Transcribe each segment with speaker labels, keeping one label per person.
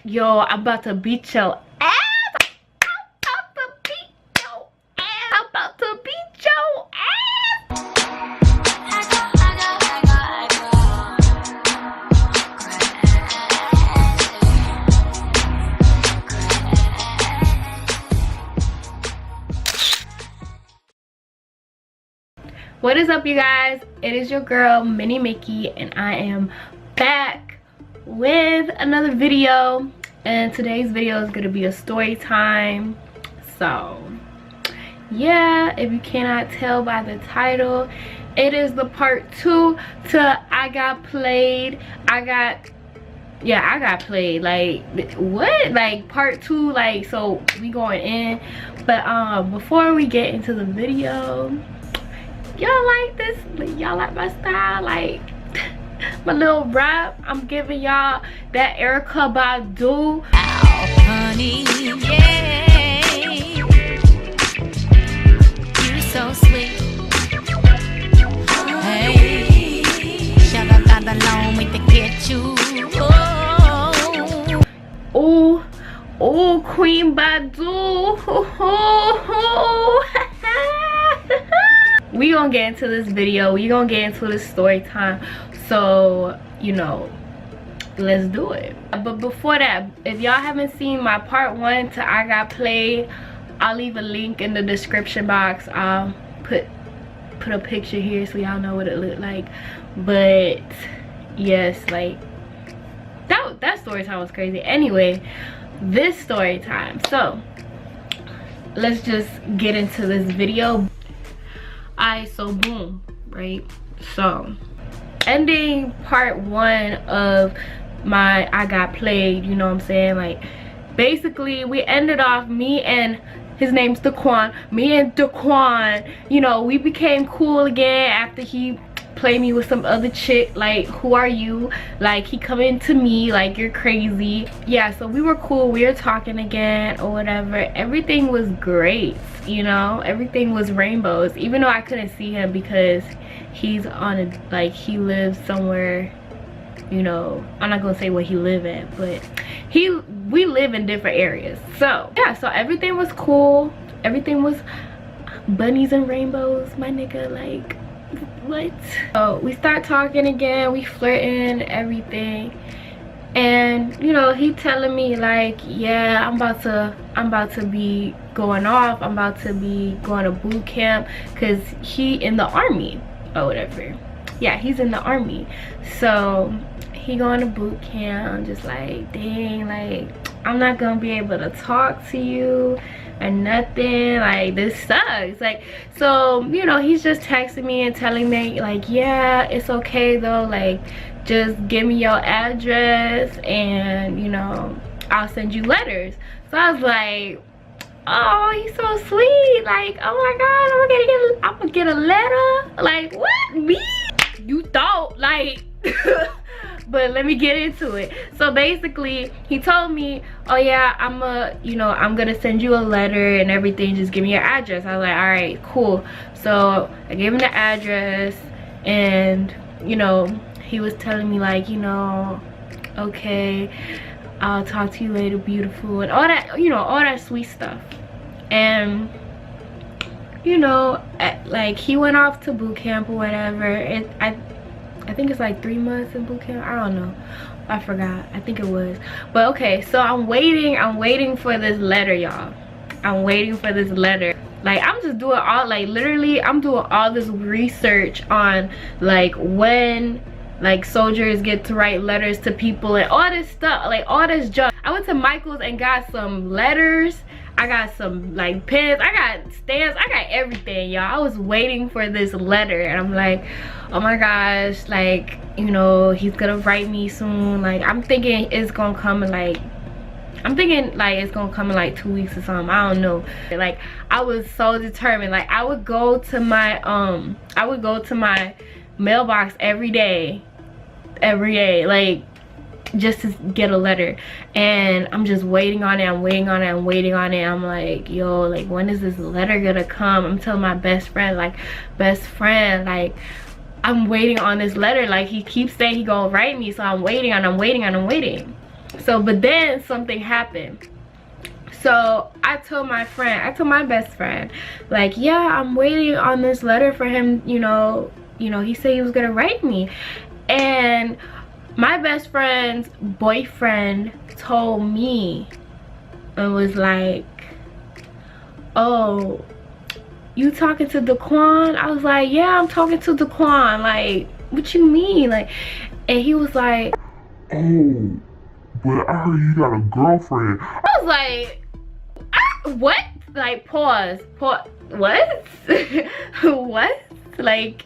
Speaker 1: Yo, I'm about to beat your ass. I'm about to beat your ass. I'm about to beat your ass. What is up, you guys? It is your girl Mini Mickey, and I am back with another video. And today's video is gonna be a story time. So yeah, if you cannot tell by the title, it is the part 2 to I got played. I got played. Like, what? Like, part 2. Like, so we going in. But before we get into the video, y'all like this? Y'all like my style? Like my little rap? I'm giving y'all that Erykah Badu. Oh, honey, yeah, you so sweet. Hey, should I got along with to get you? Oh, oh, Queen Badu. We gonna get into this video. We gonna get into this story time. So, you know, let's do it. But before that, if y'all haven't seen my part 1 to I Got Played, I'll leave a link in the description box. I'll put a picture here so y'all know what it looked like. But yes, like that story time was crazy. Anyway, this story time. So let's just get into this video. Alright, so boom, right? So ending part 1 of my I Got Played, you know what I'm saying? Like, basically we ended off, me and his name's Daquan, me and Daquan, you know, we became cool again after he played me with some other chick. Like, who are you? Like, he coming to me like, you're crazy. Yeah, so we were cool, we were talking again or whatever. Everything was great, you know, everything was rainbows, even though I couldn't see him because he's on a, like, he lives somewhere, you know, I'm not gonna say where he live at, but we live in different areas. So yeah, so everything was cool, everything was bunnies and rainbows, my nigga. Like, what? So we start talking again, we flirting, everything. And you know, he telling me like, yeah, I'm about to be going off, I'm about to be going to boot camp, because he in the army or whatever. Yeah, he's in the army. So he going to boot camp. I'm just like, dang, like, I'm not gonna be able to talk to you or nothing. Like, this sucks. Like, so, you know, he's just texting me and telling me like, yeah, it's okay though, like, just give me your address and, you know, I'll send you letters. So I was like, oh, he's so sweet. Like, oh my god, I'm gonna get a letter. Like, what? Me? You thought, like. But let me get into it. So basically, he told me, oh yeah, I'm gonna send you a letter and everything, just give me your address. I was like, all right, cool. So I gave him the address, and you know, he was telling me like, you know, okay, I'll talk to you later, beautiful, and all that, you know, all that sweet stuff. And you know, like, he went off to boot camp or whatever. I think it's like 3 months in boot camp. I don't know, I forgot. I think it was. But okay, so I'm waiting for this letter, y'all. I'm waiting for this letter. Like, I'm just doing all, like, literally I'm doing all this research on like when, like, soldiers get to write letters to people and all this stuff, like all this junk. I went to Michael's and got some letters, I got some like pens, I got stamps, I got everything, y'all. I was waiting for this letter, and I'm like, oh my gosh, like, you know, he's gonna write me soon. Like, I'm thinking it's gonna come in like, it's gonna come in like 2 weeks or something. I don't know. Like, I was so determined. Like, I would go to my mailbox every day, like, just to get a letter. And I'm just waiting on it, I'm waiting on it. I'm like, yo, like, when is this letter gonna come? I'm telling my best friend, like, like, I'm waiting on this letter. Like, he keeps saying he gonna write me, so I'm waiting. So but then something happened. So I told my best friend, like, yeah, I'm waiting on this letter for him, you know, he said he was gonna write me. And my best friend's boyfriend told me and was like, oh, you talking to Daquan? I was like, yeah, I'm talking to Daquan. Like, what you mean? Like, and he was like,
Speaker 2: oh, but I heard you got a girlfriend.
Speaker 1: I was like, what? Like, pause, what? What? Like,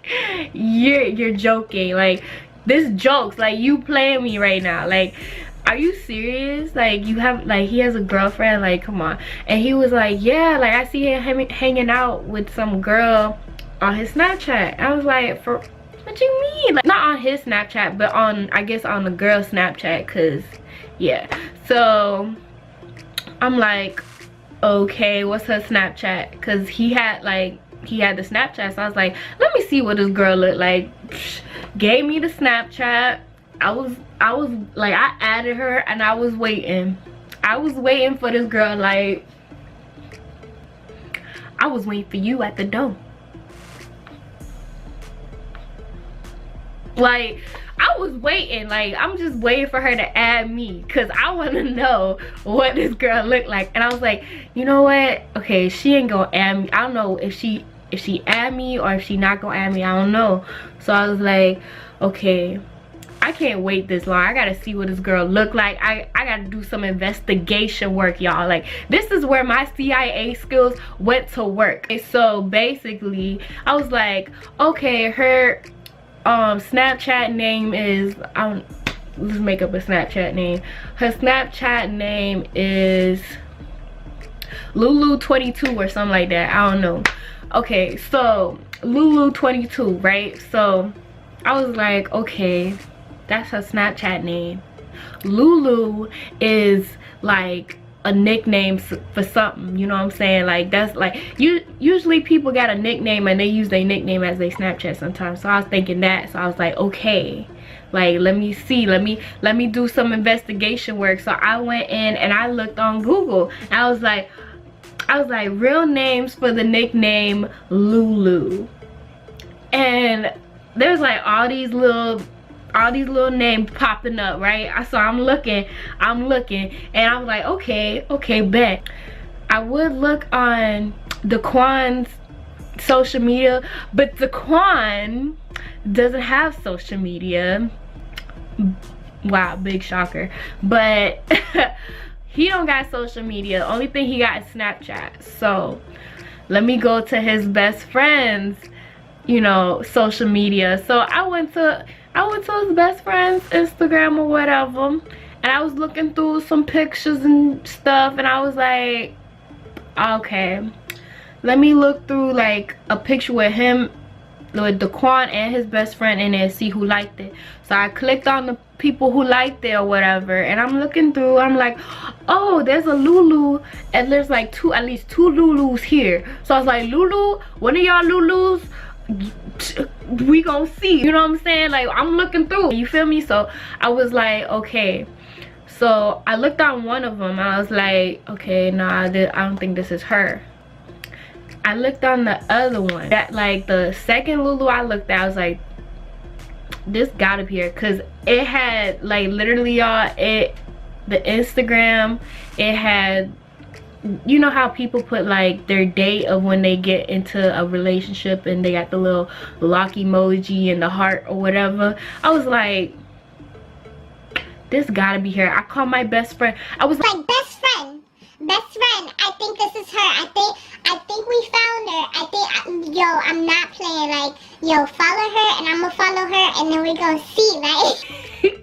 Speaker 1: you're joking. Like, this jokes. Like, you playing me right now. Like, are you serious? Like, you have, like, he has a girlfriend? Like, come on. And he was like, yeah, like, I see him hanging out with some girl on his Snapchat. I was like, for what you mean? Like, not on his Snapchat, but on, I guess, on the girl's Snapchat, cause yeah. So I'm like, okay, what's her Snapchat? Because he had the Snapchat. So I was like, let me see what this girl looked like. Gave me the Snapchat. I was like, I added her and I was waiting for this girl. Like, I was waiting for you at the door. Like, I was waiting. Like, I'm just waiting for her to add me, because I want to know what this girl looked like. And I was like, you know what, okay, she ain't gonna add me. I don't know if she add me or if she not gonna add me. I don't know. So I was like, okay, I can't wait this long. I gotta see what this girl look like. I gotta do some investigation work, y'all. Like, this is where my CIA skills went to work. Okay, so basically I was like, okay, her Snapchat name is, let's make up a Snapchat name. Her Snapchat name is Lulu22 or something like that. I don't know. Okay, so Lulu22, right? So I was like, okay, that's her Snapchat name. Lulu is like a nickname for something, you know what I'm saying? Like, that's like, usually people got a nickname and they use their nickname as their Snapchat sometimes. So I was thinking that. So I was like, okay, like, let me see, let me do some investigation work. So I went in and I looked on Google and I was like real names for the nickname Lulu. And there's like all these little names popping up, right? So I'm looking and I was like, okay, bet. I would look on Daquan's social media, but Daquan doesn't have social media. Wow, big shocker. But he don't got social media. The only thing he got is Snapchat. So let me go to his best friend's, you know, social media. So I went to his best friend's Instagram or whatever, and I was looking through some pictures and stuff, and I was like, okay, let me look through like a picture with him, with Daquan and his best friend in there, see who liked it. So I clicked on the people who liked it or whatever, and I'm looking through, I'm like, oh, there's a Lulu, and there's like at least two Lulus here. So I was like, Lulu, one of y'all Lulus, we gonna see, you know what I'm saying? Like, I'm looking through, you feel me? So I was like, okay. So I looked on one of them and I was like, okay, nah, I don't think this is her. I looked on the other one, that like the second Lulu I looked at, I was like, this gotta be her, because it had like literally, y'all, the Instagram, it had, you know how people put like their date of when they get into a relationship and they got the little lock emoji and the heart or whatever. I was like, this gotta be her. I called my best friend. I was like,
Speaker 3: best friend, I think this is her. I think we found her. I think, yo, I'm not playing. Like, yo, follow her and I'm gonna follow her and then we gonna see, right?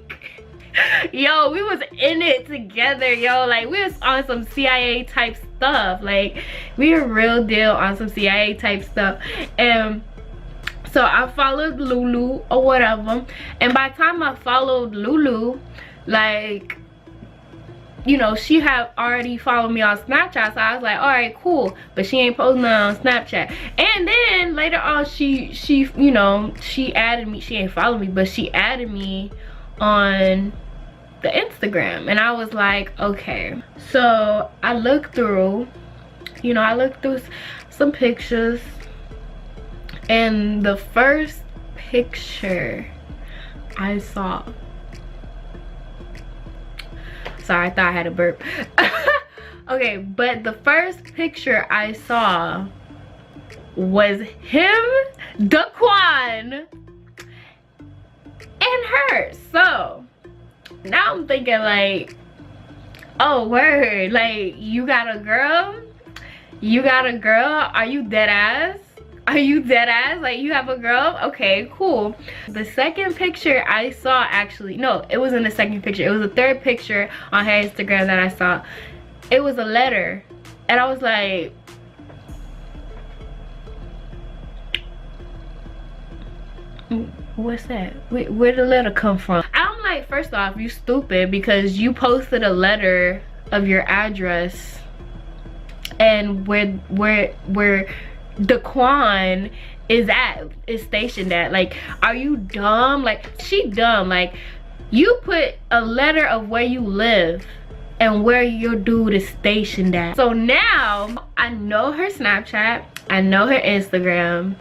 Speaker 1: Yo, we was in it together, yo. Like, we was on some CIA type stuff. Like, we were real deal on some CIA type stuff. And so I followed Lulu or whatever, and by the time I followed Lulu, like, you know, she had already followed me on Snapchat. So I was like, all right, cool, but she ain't posting on Snapchat. And then later on, she you know, she added me. She ain't followed me, but she added me on the Instagram, and I was like, okay. So I looked through, you know, I looked through some pictures, and the first picture I saw, sorry, I thought I had a burp. Okay, but the first picture I saw was him, Daquan, and her. So now I'm thinking like, oh word, like you got a girl? You got a girl? Are you dead ass? Are you dead ass? Like you have a girl? Okay, cool. The second picture I saw, actually, no, it wasn't the second picture. It was the third picture on her Instagram that I saw. It was a letter, and I was like, what's that? Where'd the letter come from? I'm like, first off, you stupid, because you posted a letter of your address and where Daquan is stationed at. Like, are you dumb? Like, she dumb. Like, you put a letter of where you live and where your dude is stationed at. So now I know her Snapchat, I know her Instagram,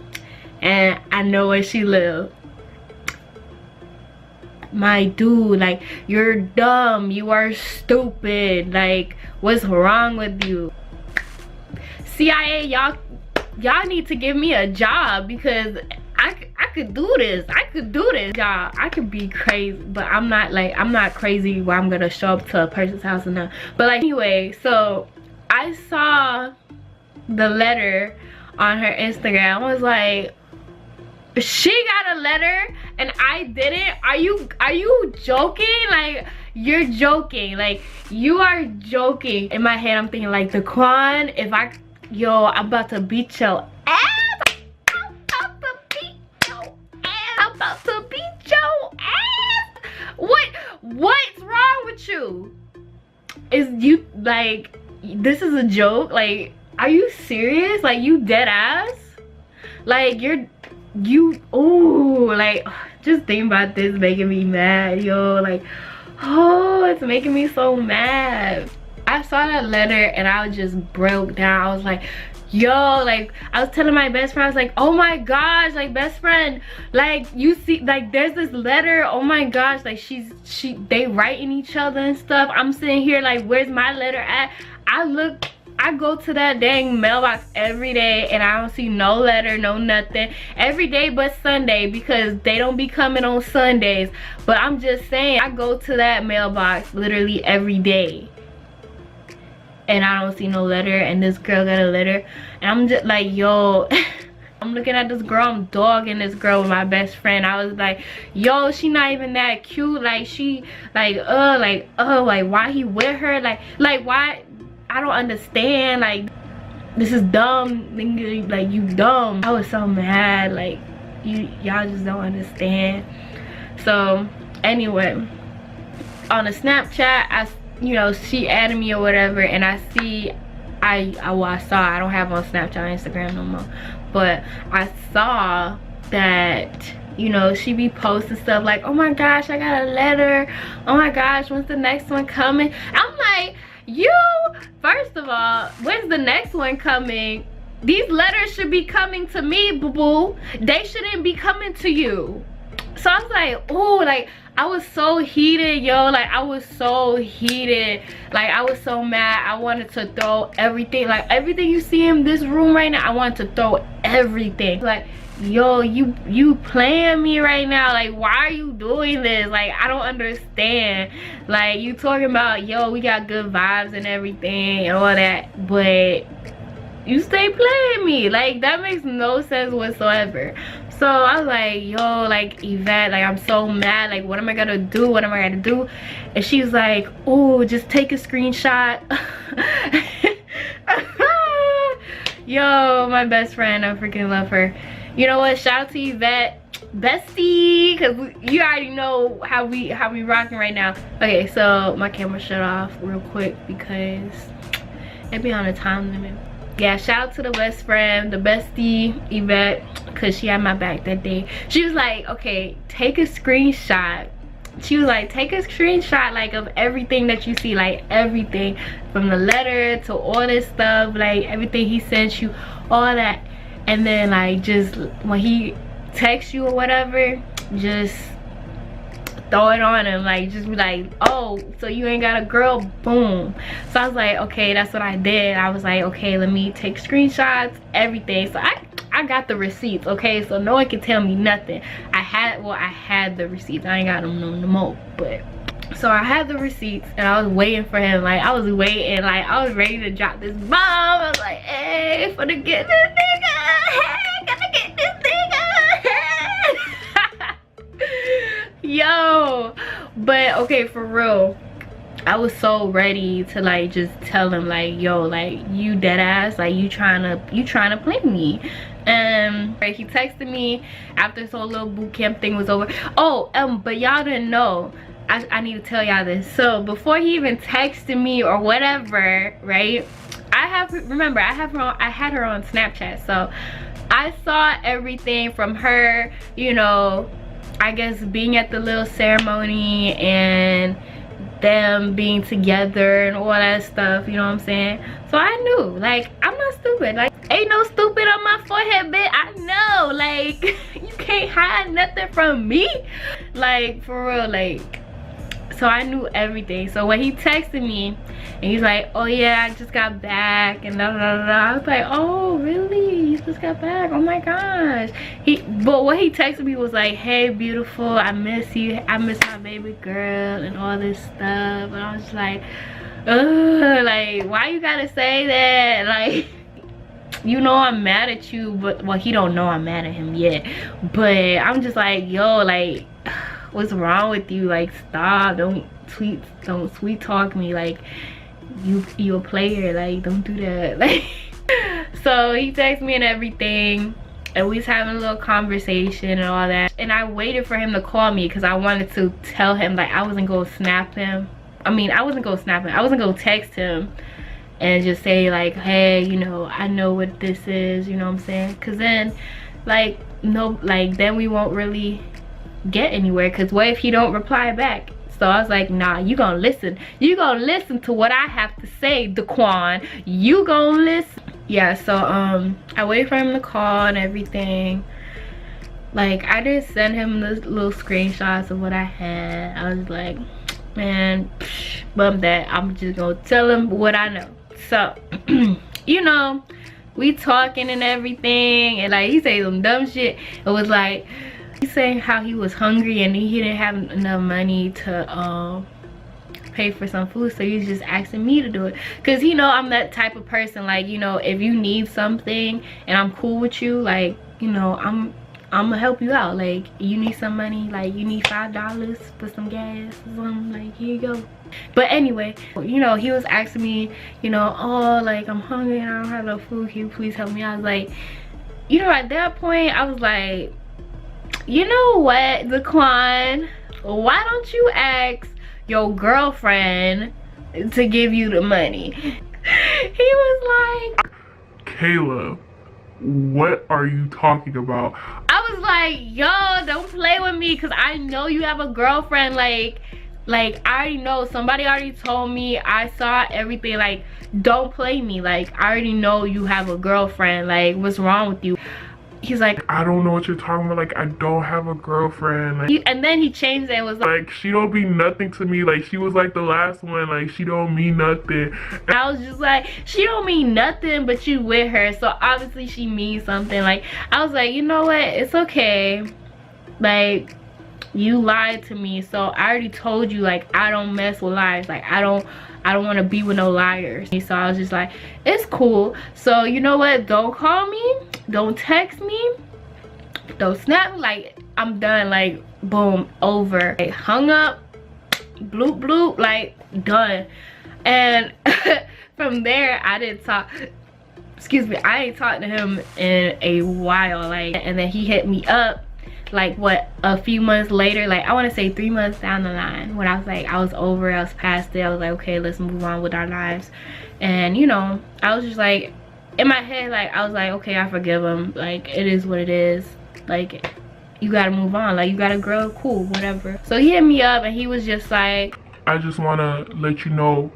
Speaker 1: and I know where she lives. My dude, like, you're dumb, you are stupid. Like, what's wrong with you? CIA, y'all need to give me a job, because I could do this. I could do this, y'all. I could be crazy, but I'm not crazy where I'm gonna show up to a person's house and not. But like, anyway, so I saw the letter on her Instagram. I was like, she got a letter and I didn't? Are you joking? Like, you're joking. Like, you are joking. In my head I'm thinking like, Daquan, if I, yo, I'm about to beat your ass. I'm about to beat your ass. What's wrong with you? Is you, like, this is a joke? Like, are you serious? Like, you dead ass? Like, oh, like, just think about this making me mad, yo. Like, oh, it's making me so mad. I saw that letter and I just broke down. I was like, yo, like, I was telling my best friend, I was like, oh my gosh, like, best friend, like, you see, like, there's this letter, oh my gosh, like, they writing each other and stuff. I'm sitting here like, where's my letter at? I go to that dang mailbox every day and I don't see no letter, no nothing. Every day but Sunday, because they don't be coming on Sundays. But I'm just saying, I go to that mailbox literally every day and I don't see no letter, and this girl got a letter, and I'm just like, yo. I'm looking at this girl, I'm dogging this girl with my best friend. I was like, yo, she not even that cute. Like, she, like, why he with her? Like, why? I don't understand. Like, this is dumb. Like, you dumb. I was so mad. Like, y'all just don't understand. So anyway, on a Snapchat, you know, she added me or whatever, and I see, I saw, I don't have on Snapchat or Instagram no more, but I saw that, you know, she be posting stuff like, oh my gosh, I got a letter, oh my gosh, when's the next one coming? I'm like, you, first of all, when's the next one coming? These letters should be coming to me, boo-boo. They shouldn't be coming to you. So I was like, oh, like, I was so heated, yo. Like, I was so heated. Like, I was so mad. I wanted to throw everything. Like, everything you see in this room right now, I wanted to throw everything. Like, yo, you playing me right now. Like, why are you doing this? Like, I don't understand. Like, you talking about, yo, we got good vibes and everything and all that, but you stay playing me. Like, that makes no sense whatsoever. So I was like, yo, like, Yvette, like, I'm so mad. Like, what am I gonna do? What am I gonna do? And she's like, oh, just take a screenshot. Yo, my best friend, I freaking love her. You know what? Shout out to Yvette, bestie, because you already know how we rocking right now. Okay, so my camera shut off real quick because it be on a time limit. Yeah, shout out to the best friend, the bestie, Yvette, because she had my back that day. She was like, okay, take a screenshot she was like, take a screenshot like of everything that you see, like everything from the letter to all this stuff, like everything he sent you, all that. And then like just when he texts you or whatever, just throw it on him, like just be like, oh, so you ain't got a girl, boom. So I was like, okay, that's what I did. I was like, okay, let me take screenshots, everything. So I got the receipts, okay, so no one can tell me nothing. I had the receipts. I ain't got them no more, but so I had the receipts and I was waiting for him. Like I was waiting, like I was ready to drop this bomb. I was like, hey, finna get this nigga, hey, gonna get this nigga. Yo, but okay, for real, I was so ready to like just tell him like, yo, like you dead ass, like you trying to play me. And he texted me after this whole little boot camp thing was over. Oh, but y'all didn't know, I need to tell y'all this. So before he even texted me or whatever, right, I had her on Snapchat, so I saw everything from her, you know, I guess being at the little ceremony and them being together and all that stuff, you know what I'm saying? So I knew, like, I'm not stupid. Like, ain't no stupid on my forehead, bitch. I know, like, you can't hide nothing from me. Like, for real, like, so I knew everything. So when he texted me and he's like, oh yeah, I just got back and da da da, I was like, oh really, you just got back, oh my gosh. But what he texted me was like, hey beautiful, I miss you, I miss my baby girl and all this stuff. And I was like, ugh, like why you gotta say that? Like, you know I'm mad at you, but well, he don't know I'm mad at him yet, but I'm just like, yo, like what's wrong with you? Like stop, don't sweet talk me, like you a player, like don't do that. Like so he texted me and everything, and we was having a little conversation and all that, and I waited for him to call me because I wanted to tell him, like I wasn't gonna snap him. I wasn't gonna text him and just say like, hey, you know, I know what this is, you know what I'm saying? Because then like no, like then we won't really get anywhere, because what if he don't reply back? So I was like, nah, you gonna listen to what I have to say, Daquan, you gonna listen. Yeah, so I waited for him to call and everything. Like I just sent him the little screenshots of what I had. I was like, man, bump that, I'm just gonna tell him what I know. So you know, we talking and everything, and like he said some dumb shit. It was like, he's saying how he was hungry and he didn't have enough money to pay for some food, so he's just asking me to do it, because you know I'm that type of person, like, you know, if you need something and I'm cool with you, like, you know, I'm gonna help you out. Like you need some money, like you need $5 for some gas or something, like here you go. But anyway, you know, he was asking me, you know, oh, like I'm hungry and I don't have no food, can you please help me? I was like, you know, at that point I was like, you know what, Daquan, why don't you ask your girlfriend to give you the money? He was like,
Speaker 2: Kayla, what are you talking about?
Speaker 1: I was like, yo, don't play with me, because I know you have a girlfriend. Like I already know, somebody already told me, I saw everything. Like don't play me, like I already know you have a girlfriend, like what's wrong with you? He's like,
Speaker 2: I don't know what you're talking about, like I don't have a girlfriend. Like,
Speaker 1: and then he changed it and was
Speaker 2: like, she don't mean nothing to me, like she was like the last one, like she don't mean nothing.
Speaker 1: And I was just like, she don't mean nothing, but you with her, so obviously she means something. Like I was like, you know what, it's okay, like you lied to me, so I already told you, like I don't mess with lies, like I don't want to be with no liars. So I was just like, it's cool, so you know what, don't call me, don't text me, don't snap me, like I'm done, like boom, over. Like, hung up, bloop bloop, like done. And from there I didn't talk, excuse me, I ain't talked to him in a while. Like, and then he hit me up like what, a few months later, like I want to say 3 months down the line, when I was like, I was over it, I was past it, I was like, okay, let's move on with our lives. And you know, I was just like, in my head, like I was like, okay, I forgive him, like it is what it is, like you gotta move on. Like, you gotta grow, cool, whatever. So he hit me up and he was just like,
Speaker 2: I just want to let you know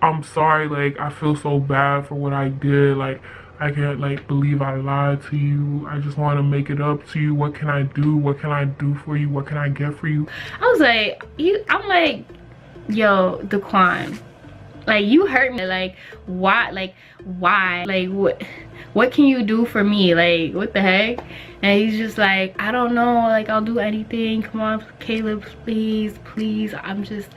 Speaker 2: I'm sorry. Like, I feel so bad for what I did. Like, I can't, like, believe I lied to you. I just want to make it up to you. What can I do? What can I do for you? What can I get for you?
Speaker 1: I was like, I'm like, yo, Daquan, like, you hurt me. Like, why? Like, what can you do for me? Like, what the heck? And he's just like, I don't know, like, I'll do anything. Come on, Caleb, please, I'm just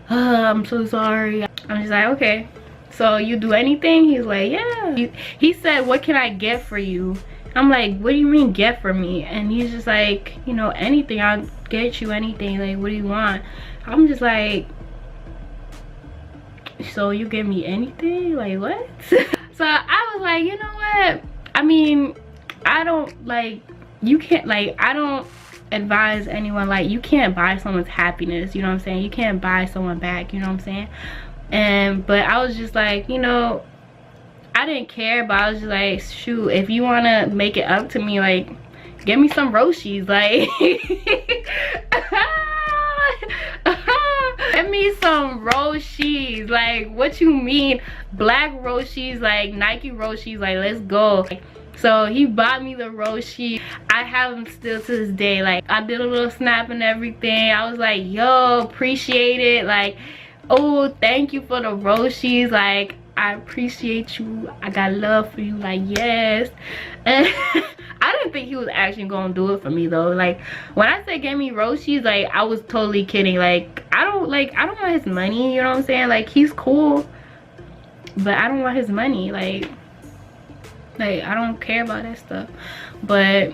Speaker 1: I'm so sorry. I'm just like, okay, so you do anything? He's like, yeah. He said, what can I get for you? I'm like, what do you mean get for me? And he's just like, you know, anything. I'll get you anything. Like, what do you want? I'm just like, so you give me anything? Like, what? So I was like, you know what? I mean, I don't, like, you can't, like, I don't advise anyone, like, you can't buy someone's happiness, you know what I'm saying? You can't buy someone back, you know what I'm saying? But I was just like, you know, I didn't care, but I was just like, shoot, if you want to make it up to me, like, give me some Roshis, like, give me some Roshis, like, what you mean? Black Roshis, like, Nike Roshis, like, let's go. So he bought me the Roshi. I have them still to this day. Like, I did a little snap and everything. I was like, yo, appreciate it. Like, oh, thank you for the Roshis. Like, I appreciate you. I got love for you. Like, yes. And I didn't think he was actually gonna do it for me though. Like, when I said get me Roshis, like, I was totally kidding. Like, I don't want his money, you know what I'm saying? Like, he's cool, but I don't want his money. Like, I don't care about that stuff. But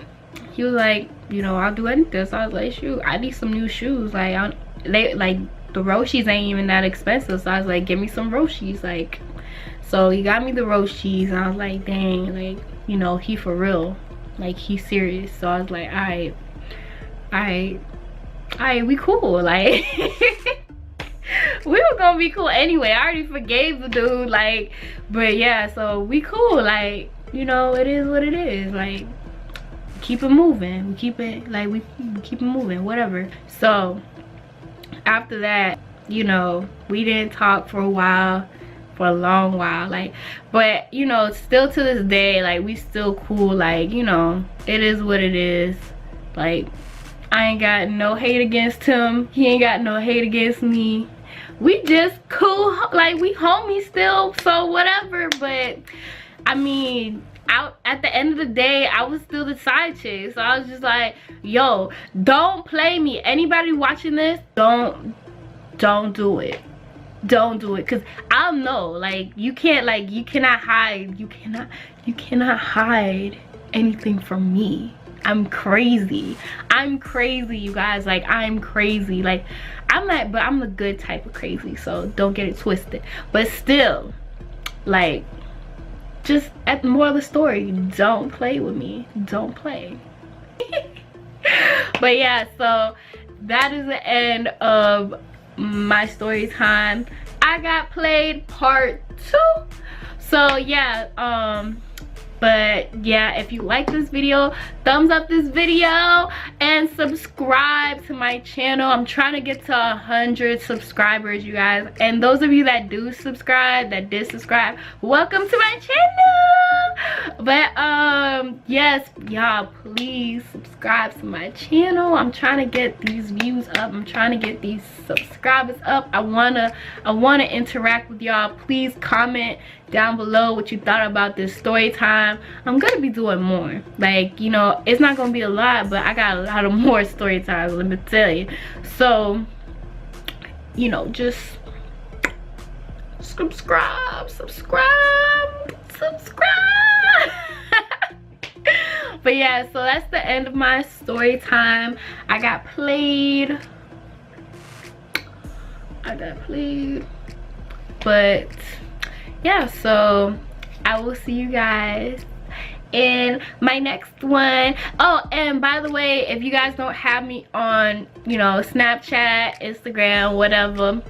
Speaker 1: he was like, you know, I'll do anything. So I was like, shoot, I need some new shoes. Like, the Roshis ain't even that expensive. So I was like, give me some Roshis. Like, so he got me the Roshis, and I was like, dang, like, you know, he for real. Like, he's serious. So I was like, all right, we cool. Like, we were gonna be cool anyway. I already forgave the dude. Like, but yeah, so we cool. Like, you know, it is what it is. Like, keep it moving. We keep it, like, we keep it moving, whatever. So after that, you know, we didn't talk for a while, for a long while. Like, but, you know, still to this day, like, we still cool. Like, you know, it is what it is. Like, I ain't got no hate against him. He ain't got no hate against me. We just cool, like, we homies still, so whatever. But I mean, at the end of the day, I was still the side chick. So I was just like, yo, don't play me. Anybody watching this, don't do it. Don't do it. Because I'll know, like, you can't, like, you cannot hide. You cannot hide anything from me. I'm crazy, you guys. Like, I'm crazy. Like, I'm not, but I'm the good type of crazy, so don't get it twisted. But still, like, just at the moral of the story, don't play with me. Don't play. But yeah, so that is the end of my story time. I got played part 2. So yeah, but yeah, if you like this video, thumbs up this video and subscribe to my channel. I'm trying to get to 100 subscribers, you guys. And those of you that do subscribe, that did subscribe, welcome to my channel. But yes, y'all, please subscribe to my channel. I'm trying to get these views up. I'm trying to get these subscribers up. I wanna interact with y'all. Please comment down below what you thought about this story time. I'm gonna be doing more. Like, you know, it's not gonna be a lot, but I got a lot of more story times, let me tell you. So, you know, just subscribe. But yeah, so that's the end of my story time. I got played. But yeah, so I will see you guys in my next one. Oh, and by the way, if you guys don't have me on, you know, Snapchat, Instagram, whatever,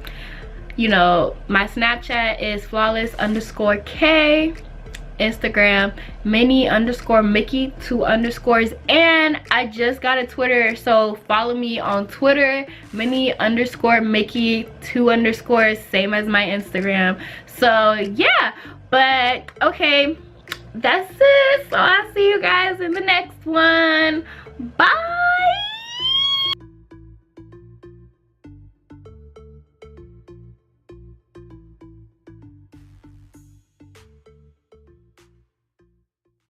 Speaker 1: you know, my Snapchat is flawless_K. Instagram, Minnie_Mickey 2 underscores, and I just got a Twitter, so follow me on Twitter, Minnie_Mickey 2 underscores, same as my Instagram. So yeah, but okay, that's it. So I'll see you guys in the next one.